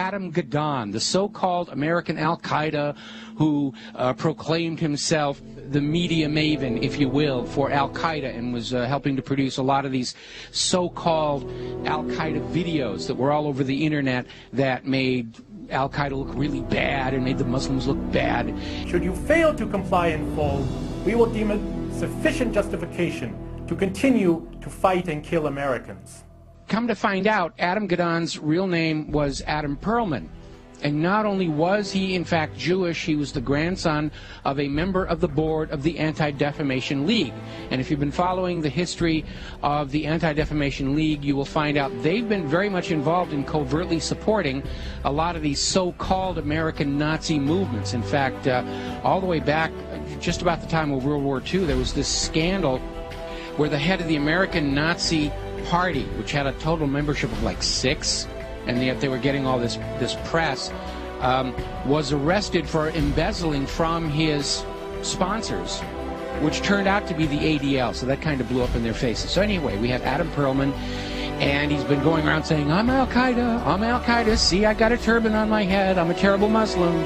Adam Gadon, the so-called American Al-Qaeda who proclaimed himself the media maven, if you will, for Al-Qaeda and was helping to produce a lot of these so-called Al-Qaeda videos that were all over the internet that made Al-Qaeda look really bad and made the Muslims look bad. Should you fail to comply in full, we will deem it sufficient justification to continue to fight and kill Americans. Come to find out, Adam Gadon's real name was Adam Perlman. And not only was he, in fact, Jewish, he was the grandson of a member of the board of the Anti-Defamation League. And if you've been following the history of the Anti-Defamation League, you will find out they've been very much involved in covertly supporting a lot of these so-called American Nazi movements. In fact, all the way back, just about the time of World War II, there was this scandal where the head of the American Nazi Party, which had a total membership of like 6, and yet they were getting all this press, was arrested for embezzling from his sponsors, which turned out to be the ADL, so that kind of blew up in their faces. So anyway, we have Adam Perlman, and he's been going around saying, I'm Al-Qaeda, I'm Al-Qaeda, see, I got a turban on my head, I'm a terrible Muslim,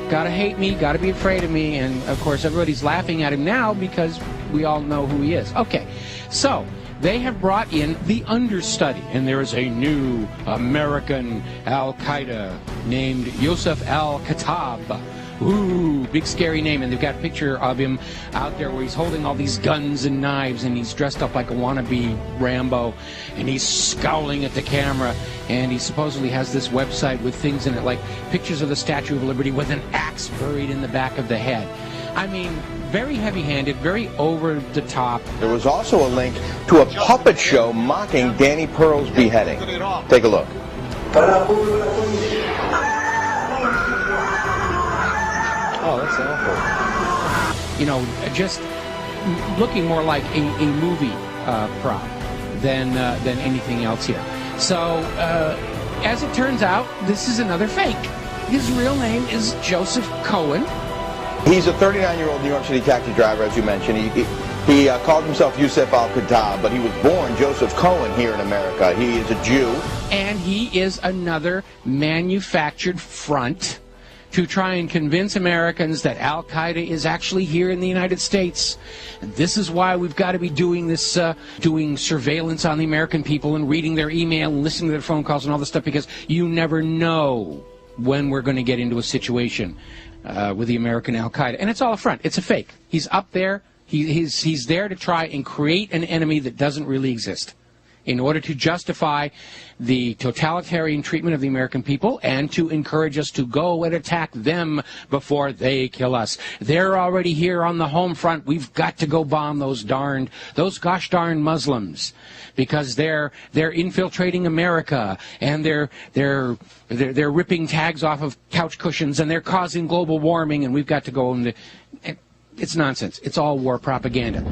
gotta hate me, gotta be afraid of me, and of course everybody's laughing at him now because we all know who he is. Okay, so they have brought in the understudy, and there is a new American Al-Qaeda named Yosef Al-Khattab. Ooh, big scary name, and they've got a picture of him out there where he's holding all these guns and knives, and he's dressed up like a wannabe Rambo, and he's scowling at the camera, and he supposedly has this website with things in it, like pictures of the Statue of Liberty with an axe buried in the back of the head. I mean, very heavy-handed, very over-the-top. There was also a link to a puppet show mocking Danny Pearl's beheading. Take a look. Oh, that's awful. You know, just looking more like a movie prop than anything else here. So, as it turns out, this is another fake. His real name is Joseph Cohen. He's a 39-year-old New York City taxi driver, as you mentioned. He called himself Yosef Al-Khattab, but he was born Joseph Cohen here in America. He is a Jew. And he is another manufactured front to try and convince Americans that Al-Qaeda is actually here in the United States. And this is why we've got to be doing this, doing surveillance on the American people and reading their email and listening to their phone calls and all this stuff, because you never know when we're going to get into a situation with the American Al-Qaeda. And it's all a front. It's a fake. He's up there. He's there to try and create an enemy that doesn't really exist in order to justify the totalitarian treatment of the American people and to encourage us to go and attack them before they kill us. They're already here on the home front. We've got to go bomb those gosh darn Muslims, because they're infiltrating America, and they're ripping tags off of couch cushions, and they're causing global warming, and we've got to go and it's nonsense. It's all war propaganda.